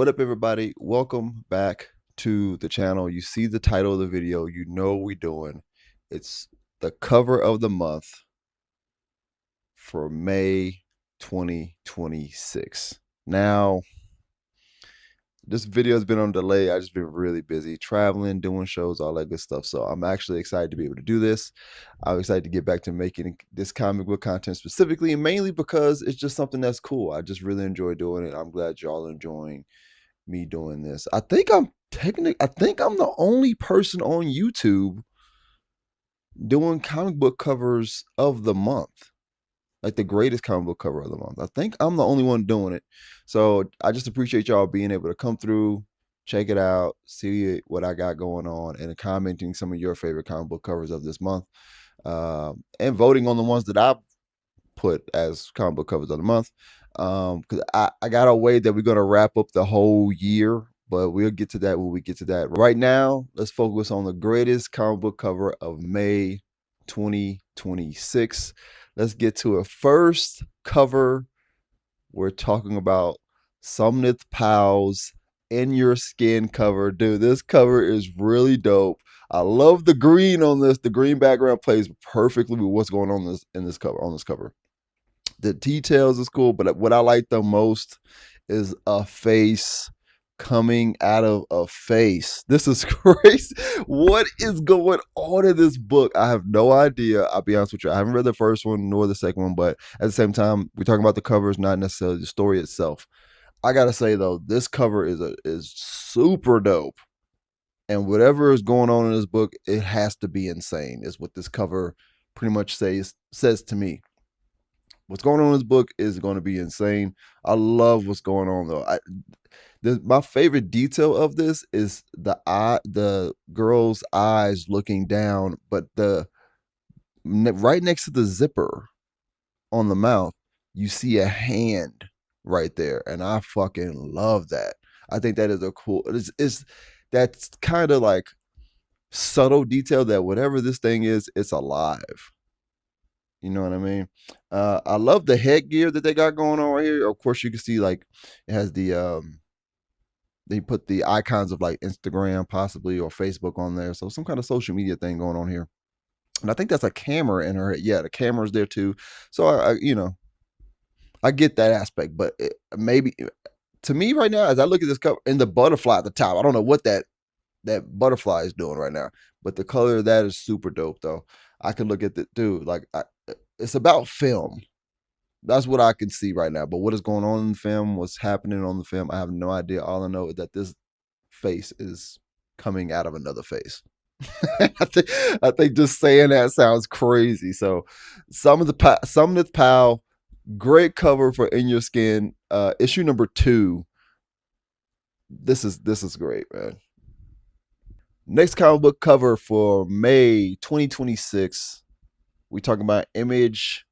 What up, everybody? Welcome back to the channel. You see the title of the video, you know what we're doing. It's the cover of the month for May 2026. Now, this video has been on delay. I've just been really busy traveling, doing shows, all that good stuff. So I'm actually excited to be able to do this. I'm excited to get back to making this comic book content specifically, and mainly because it's just something that's cool. I just really enjoy doing it. I'm glad y'all are enjoying me doing this. I think I'm the only person on YouTube doing comic book covers of the month. Like the greatest comic book cover of the month. I think I'm the only one doing it. So I just appreciate y'all being able to come through, check it out, see what I got going on, and commenting some of your favorite comic book covers of this month. And voting on the ones that I put as comic book covers of the month. Because I got a way that we're gonna wrap up the whole year, but we'll get to that when we get to that. Right now, let's focus on the greatest comic book cover of May 2026. Let's get to it. First cover, we're talking about Sumnith Powell's In Your Skin cover. Dude, this cover is really dope. I love the green on this. The green background plays perfectly with what's going on in this cover. The details is cool, but what I like the most is a face coming out of a face. This is crazy. What is going on in this book? I have no idea. I'll be honest with you. I haven't read the first one nor the second one, but at the same time, we're talking about the covers, not necessarily the story itself. I gotta say though, this cover is super dope. And whatever is going on in this book, it has to be insane, is what this cover pretty much says to me. What's going on in this book is going to be insane. I love what's going on though. My favorite detail of this is the girl's eyes looking down, but right next to the zipper on the mouth, you see a hand right there, and I fucking love that. I think that is a cool. That's kind of like subtle detail that whatever this thing is, it's alive. You know what I mean? I love the headgear that they got going on right here. Of course, you can see like it has they put the icons of like Instagram possibly or Facebook on there. So some kind of social media thing going on here. And I think that's a camera in her head. Yeah, the camera's there too. So I get that aspect, but maybe to me right now, as I look at this cover and the butterfly at the top, I don't know what that butterfly is doing right now, but the color of that is super dope though. I can look at the dude like it's about film. That's what I can see right now. But what is going on in the film, what's happening on the film, I have no idea. All I know is that this face is coming out of another face. I think just saying that sounds crazy. So Sumnith Powell, great cover for In Your Skin. Issue number 2. This is great, man. Next comic book cover for May 2026. We talking about Image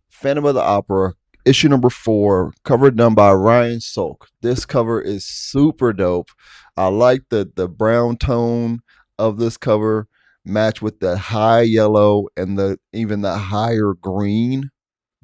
Phantom of the Opera, issue number 4, cover done by Ryan Solk. This cover is super dope. I like the brown tone of this cover match with the high yellow and even the higher green.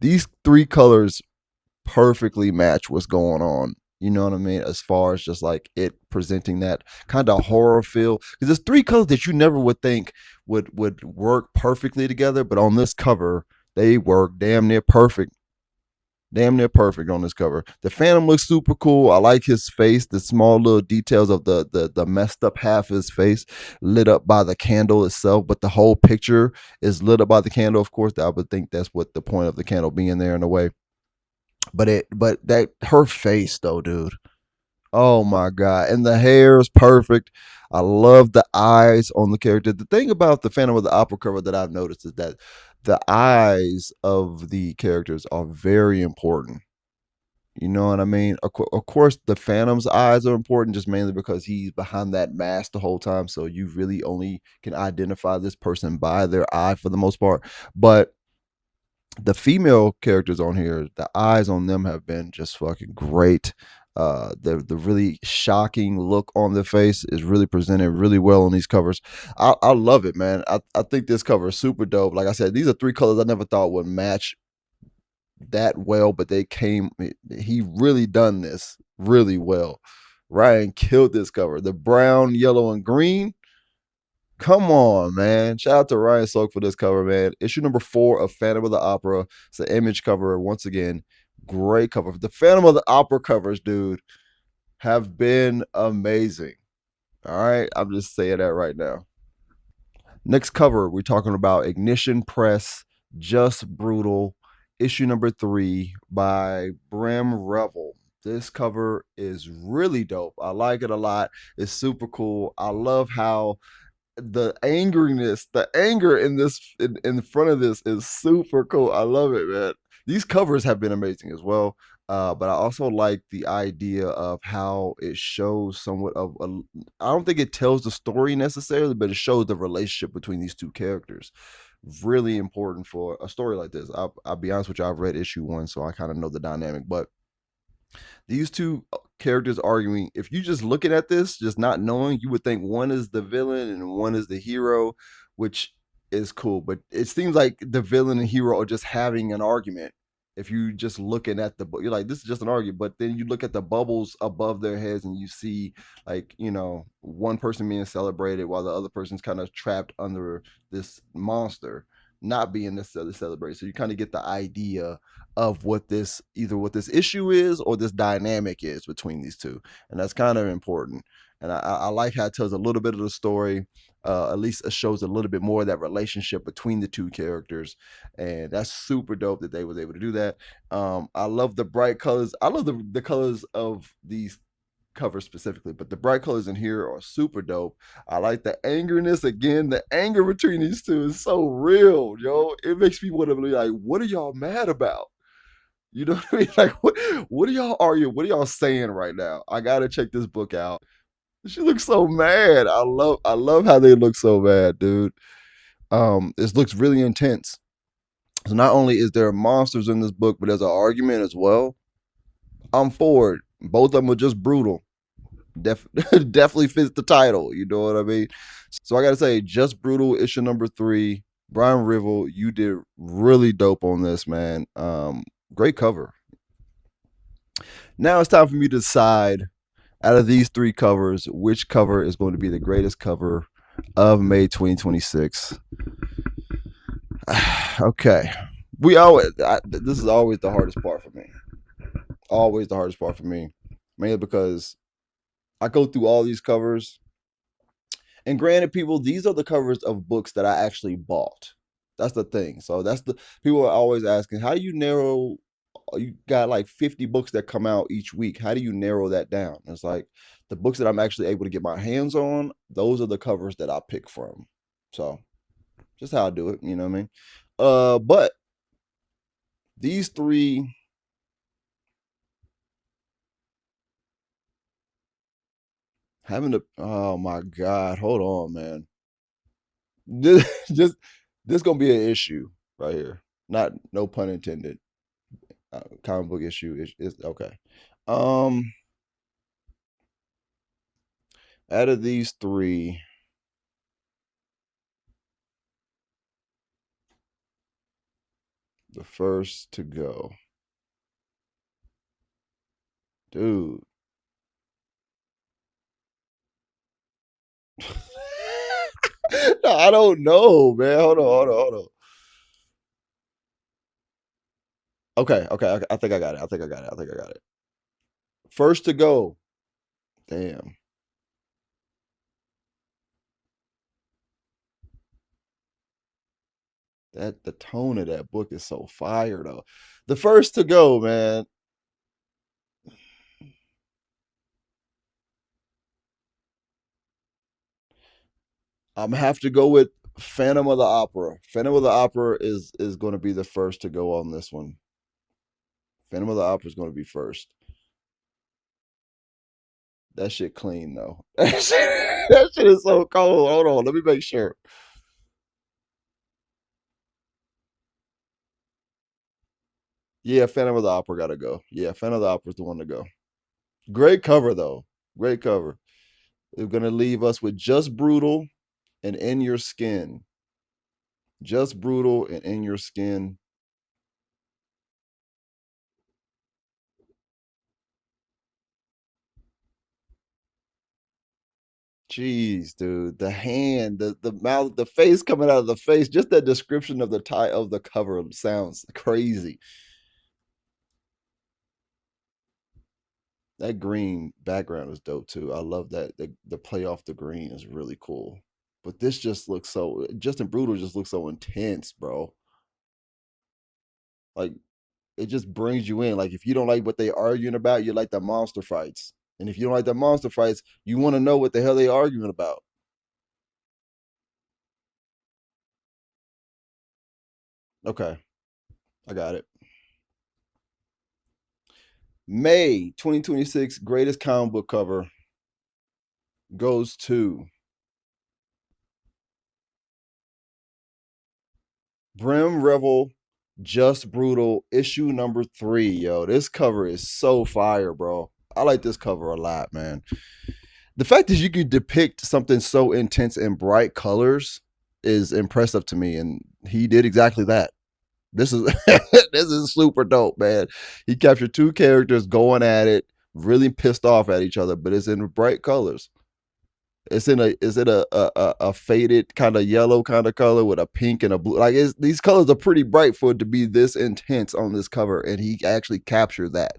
These 3 colors perfectly match what's going on. You know what I mean? As far as just like it presenting that kind of horror feel. Because there's 3 colors that you never would think would work perfectly together, but on this cover, they work damn near perfect. Damn near perfect on this cover. The Phantom looks super cool. I like his face, the small little details of the messed up half of his face lit up by the candle itself, but the whole picture is lit up by the candle. Of course, I would think that's what the point of the candle being there in a way. But that her face though, dude. Oh my god. And the hair is perfect. I love the eyes on the character. The thing about the Phantom of the Opera cover that I've noticed is that the eyes of the characters are very important. You know what I mean? Of course, the Phantom's eyes are important just mainly because he's behind that mask the whole time. So you really only can identify this person by their eye for the most part. But the female characters on here, the eyes on them have been just fucking great. The really shocking look on the face is really presented really well on these covers. I love it, man. I think this cover is super dope. Like I said, these are 3 colors I never thought would match that well, but he really done this really well. Ryan killed this cover. The brown, yellow, and green. Come on, man. Shout out to Ryan Soak for this cover, man. Issue number 4 of Phantom of the Opera. It's an image cover. Once again, great cover. The Phantom of the Opera covers, dude, have been amazing. All right. I'm just saying that right now. Next cover, we're talking about Ignition Press, Just Brutal, issue number 3 by Bram Revel. This cover is really dope. I like it a lot. It's super cool. I love how the anger in this in front of this is super cool. I love it, man. These covers have been amazing as well. But I also like the idea of how it shows somewhat of a. I don't think it tells the story necessarily, but it shows the relationship between these two characters. Really important for a story like this. I'll be honest with you. I've read issue 1, so I kind of know the dynamic. But these two characters arguing, if you just looking at this just not knowing, you would think one is the villain and one is the hero, which is cool, but it seems like the villain and hero are just having an argument. If you just looking at the book, you're like, this is just an argument, but then you look at the bubbles above their heads and you see, like, one person being celebrated while the other person's kind of trapped under this monster not being necessarily celebrated. So you kind of get the idea of what this issue is or this dynamic is between these two, and that's kind of important. And I like how it tells a little bit of the story. At least it shows a little bit more of that relationship between the two characters, and that's super dope that they was able to do that. I love the bright colors. I love the colors of these covers specifically, but the bright colors in here are super dope. I like the angerness again. The anger between these two is so real, yo. It makes me want to be like, what are y'all mad about? You know what I mean? Like, what are y'all arguing? What are y'all saying right now? I gotta check this book out. She looks so mad. I love how they look so mad, dude. This looks really intense. So not only is there monsters in this book, but there's an argument as well. I'm for it. Both of them are just brutal. Definitely fits the title. You know what I mean? So I gotta say, just brutal issue number 3. Brian Rivel, you did really dope on this, man. Great cover. Now it's time for me to decide out of these 3 covers, which cover is going to be the greatest cover of May 2026. Okay. This is always the hardest part for me. Always the hardest part for me. Mainly because I go through all these covers. And granted, people, these are the covers of books that I actually bought. That's the thing. So that's the people are always asking, how do you narrow? You got like 50 books that come out each week. How do you narrow that down? It's like the books that I'm actually able to get my hands on, those are the covers that I pick from. So just how I do it, you know what I mean? But these 3 having to oh my god, hold on, man. This just this gonna be an issue right here. Not no pun intended. Comic book issue is okay. Um, out of these 3, the first to go, dude. No, I don't know, man. Hold on. Okay. I think I got it. I think I got it. First to go. Damn. That the tone of that book is so fire though. The first to go, man. I'm gonna have to go with Phantom of the Opera. Phantom of the Opera is going to be the first to go on this one. Phantom of the Opera is going to be first. That shit clean though. That shit is so cold. Hold on, let me make sure. Yeah, Phantom of the Opera gotta go. Yeah, Phantom of the Opera is the one to go. Great cover though. Great cover. It's gonna leave us with Just Brutal and In Your Skin. Just Brutal and In Your Skin. Jeez, dude, the hand, the mouth, the face coming out of the face. Just that description of the tie of the cover sounds crazy. That green background is dope too. I love that the play off the green is really cool. But this just looks so Justin Brutal just looks so intense, bro. Like it just brings you in. Like if you don't like what they arguing about, you like the monster fights. And if you don't like the monster fights, you want to know what the hell they arguing about. Okay, I got it. May 2026 greatest comic book cover goes to Brim Revel, Just Brutal, issue number 3. Yo, this cover is so fire, bro. I like this cover a lot, man. The fact that you can depict something so intense in bright colors is impressive to me, and he did exactly that. This is this is super dope, man. He captured two characters going at it, really pissed off at each other, but it's in bright colors. It's in a is it a faded kind of yellow kind of color with a pink and a blue. Like these colors are pretty bright for it to be this intense on this cover, and he actually captured that,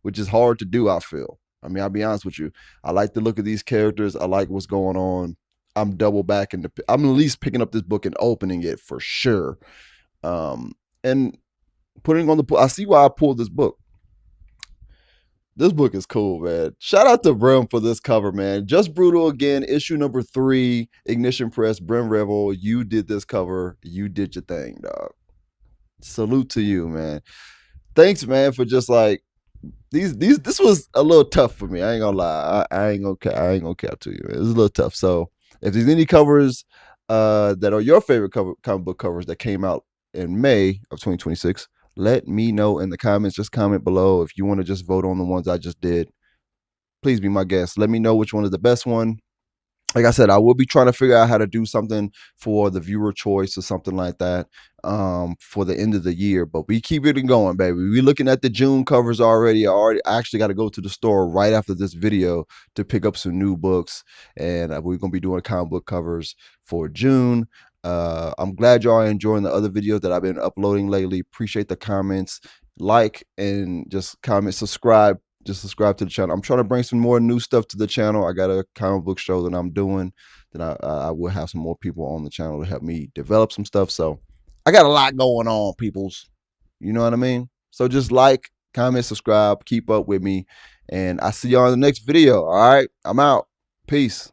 which is hard to do. I feel. I mean, I'll be honest with you. I like the look of these characters. I like what's going on. I'm double back into. I'm at least picking up this book and opening it for sure. And putting on the. I see why I pulled this book. This book is cool, man. Shout out to Brim for this cover, man. Just Brutal again, issue number 3, Ignition Press, Brim Revel. You did this cover. You did your thing, dog. Salute to you, man. Thanks, man, for just like these. This was a little tough for me. I ain't gonna lie. I ain't gonna cap to you. Man. It was a little tough. So if there's any covers that are your favorite comic book covers that came out in May of 2026, let me know in the comments. Just comment below if you want to just vote on the ones I just did. Please be my guest. Let me know which one is the best one. Like I said, I will be trying to figure out how to do something for the viewer choice or something like that for the end of the year. But we keep it going, baby. We're looking at the June covers already. I actually got to go to the store right after this video to pick up some new books. And we're going to be doing comic book covers for June. I'm glad y'all are enjoying the other videos that I've been uploading lately. Appreciate the comments. Like and just comment, subscribe. Just subscribe to the channel. I'm trying to bring some more new stuff to the channel. I got a comic book show that I'm doing. Then I will have some more people on the channel to help me develop some stuff. So I got a lot going on, peoples. You know what I mean? So just like, comment, subscribe, keep up with me. And I see y'all in the next video. All right. I'm out. Peace.